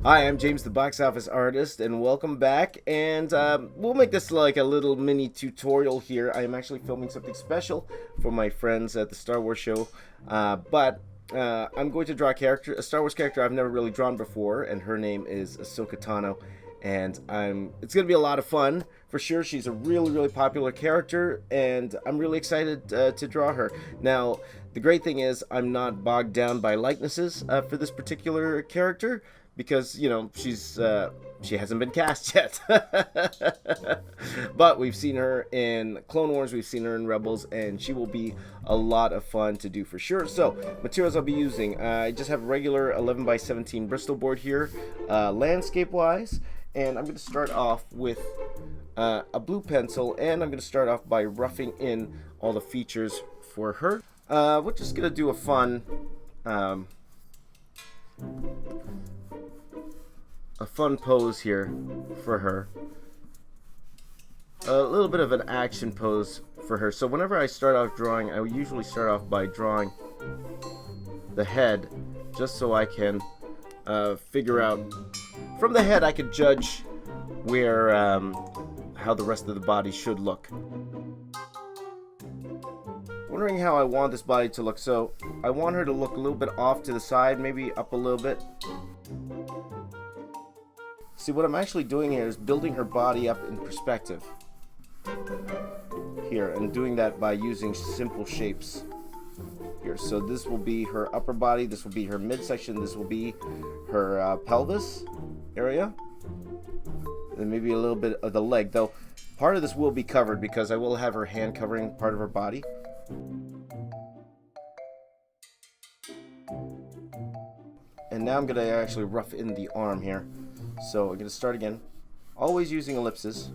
Hi, I'm James, the box office artist, and welcome back. And we'll make this like a little mini tutorial here. I am actually filming something special for my friends at the Star Wars show, but I'm going to draw a Star Wars character I've never really drawn before, and her name is Ahsoka Tano. And it's gonna be a lot of fun for sure. She's a really popular character, and I'm really excited to draw her. Now, the great thing is I'm not bogged down by likenesses for this particular character because she hasn't been cast yet. But we've seen her in Clone Wars, we've seen her in Rebels, and she will be a lot of fun to do for sure. So materials I'll be using, I just have a regular 11 by 17 Bristol board here, landscape wise, and I'm going to start off with a blue pencil, and I'm going to start off by roughing in all the features for her. We're just going to do a fun pose here for her. A little bit of an action pose for her. So whenever I start off drawing, I usually start off by drawing the head, just so I can figure out from the head I could judge where how the rest of the body should look. Wondering how I want this body to look. So I want her to look a little bit off to the side, maybe up a little bit. See, what I'm actually doing here is building her body up in perspective here, and doing that by using simple shapes here. So this will be her upper body, this will be her midsection, this will be her pelvis area, and maybe a little bit of the leg, though part of this will be covered because I will have her hand covering part of her body. And now I'm going to actually rough in the arm here. So I'm going to start again, always using ellipses.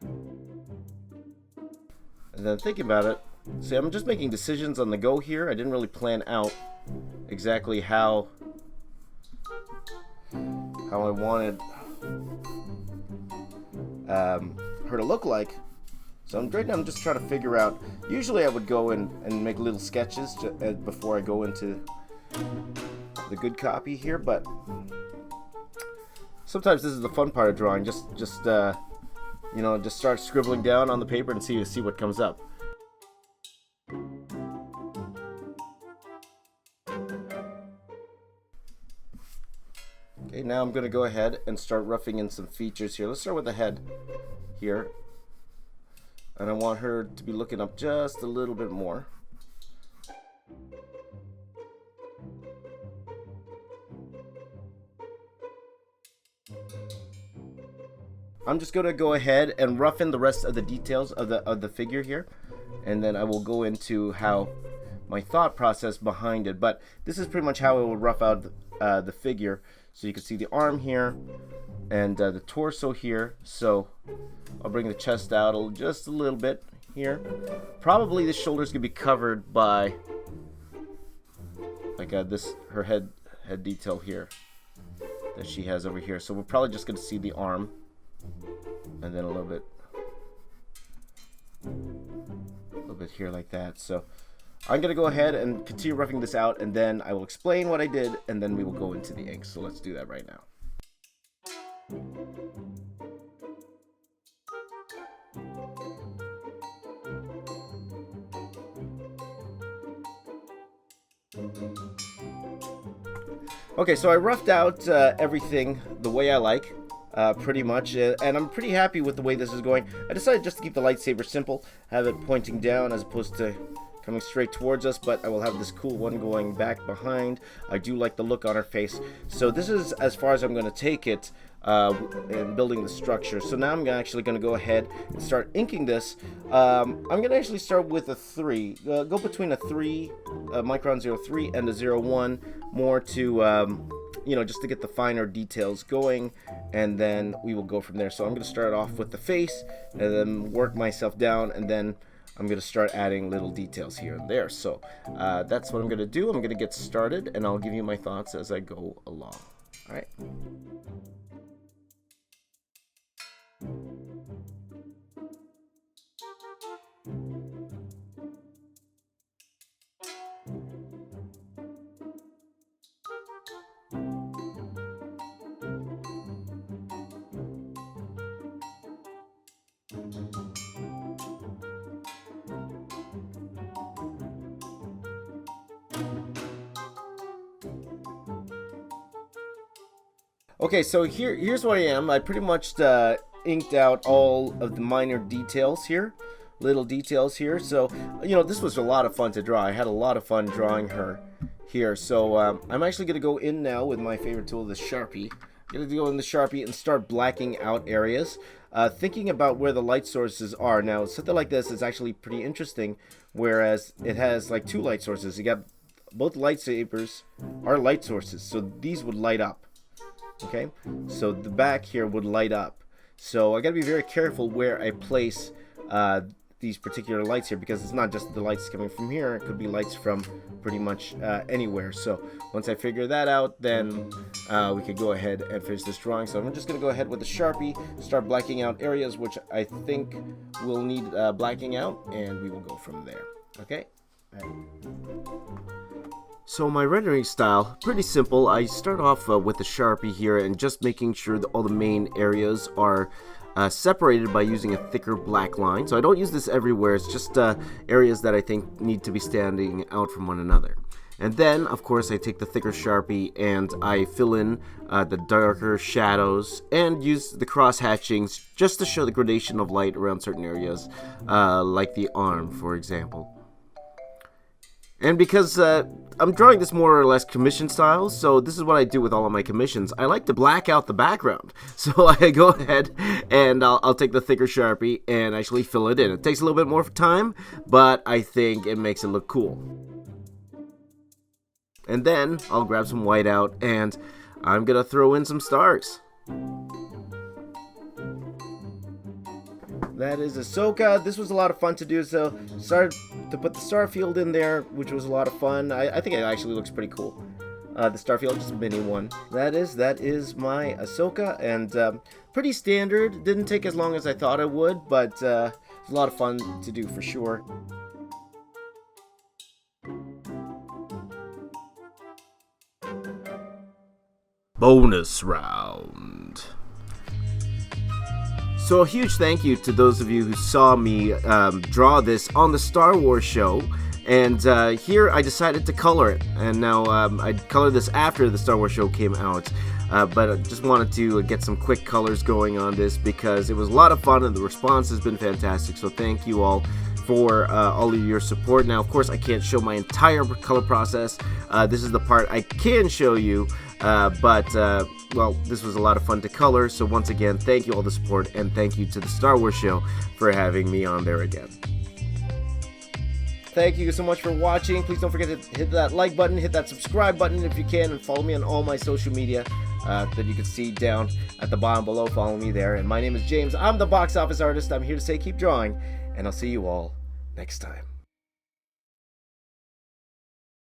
And then thinking about it, see, I'm just making decisions on the go here. I didn't really plan out exactly how I wanted her to look like. So right now I'm just trying to figure out, usually I would go in and make little sketches before I go into the good copy here, but sometimes this is the fun part of drawing. Just start scribbling down on the paper and see what comes up. Okay, now I'm going to go ahead and start roughing in some features here. Let's start with the head here, and I want her to be looking up just a little bit more. I'm just going to go ahead and rough in the rest of the details of the figure here, and then I will go into how my thought process behind it. But this is pretty much how I will rough out the figure. So you can see the arm here and the torso here. So I'll bring the chest out just a little bit here. Probably the shoulders can be covered by like her head detail here that she has over here. So we're probably just going to see the arm, and then a little bit here like that. So I'm gonna go ahead and continue roughing this out, and then I will explain what I did, and then we will go into the ink. So let's do that right now. Okay, so I roughed out everything the way I like. Pretty much, and I'm pretty happy with the way this is going. I decided just to keep the lightsaber simple, have it pointing down as opposed to coming straight towards us, but I will have this cool one going back behind. I do like the look on her face. So this is as far as I'm going to take it in building the structure. So now I'm actually going to go ahead and start inking this. I'm going to actually start with a 3. Go between a 3 micron 03 and a 01, more to just to get the finer details going, and then we will go from there. So I'm going to start off with the face and then work myself down, and then I'm going to start adding little details here and there. So that's what I'm going to do. I'm going to get started, and I'll give you my thoughts as I go along. All right. Okay, so here's what I am. I pretty much inked out all of the minor details here, little details here. So, this was a lot of fun to draw. I had a lot of fun drawing her here. So I'm actually going to go in now with my favorite tool, the Sharpie. I'm going to go in the Sharpie and start blacking out areas, thinking about where the light sources are. Now, something like this is actually pretty interesting, whereas it has like two light sources. You got both lightsabers are light sources, so these would light up. Okay, so the back here would light up. So I got to be very careful where I place these particular lights here, because it's not just the lights coming from here. It could be lights from pretty much anywhere. So once I figure that out, then we could go ahead and finish this drawing. So I'm just going to go ahead with the Sharpie, start blacking out areas which I think will need blacking out, and we will go from there. Okay. So my rendering style, pretty simple. I start off with the Sharpie here and just making sure that all the main areas are separated by using a thicker black line. So I don't use this everywhere, it's just areas that I think need to be standing out from one another. And then, of course, I take the thicker Sharpie and I fill in the darker shadows and use the cross hatchings just to show the gradation of light around certain areas, like the arm, for example. And because I'm drawing this more or less commission style, so this is what I do with all of my commissions. I like to black out the background. So I go ahead and I'll take the thicker Sharpie and actually fill it in. It takes a little bit more time, but I think it makes it look cool. And then I'll grab some white out and I'm going to throw in some stars. That is Ahsoka. This was a lot of fun to do, so started to put the star field in there, which was a lot of fun. I think it actually looks pretty cool. The star field, just a mini one. That is my Ahsoka, and pretty standard. Didn't take as long as I thought it would, but it's a lot of fun to do for sure. Bonus round. So a huge thank you to those of you who saw me draw this on the Star Wars show, and here I decided to color it, and now I colored this after the Star Wars show came out, but I just wanted to get some quick colors going on this because it was a lot of fun and the response has been fantastic, so thank you all for all of your support. Now, of course, I can't show my entire color process. This is the part I can show you, well, this was a lot of fun to color, so once again, thank you all the support, and thank you to the Star Wars show for having me on there again. Thank you so much for watching. Please don't forget to hit that like button, hit that subscribe button if you can, and follow me on all my social media that you can see down at the bottom below. Follow me there, and my name is James. I'm the box office artist. I'm here to say keep drawing, and I'll see you all next time.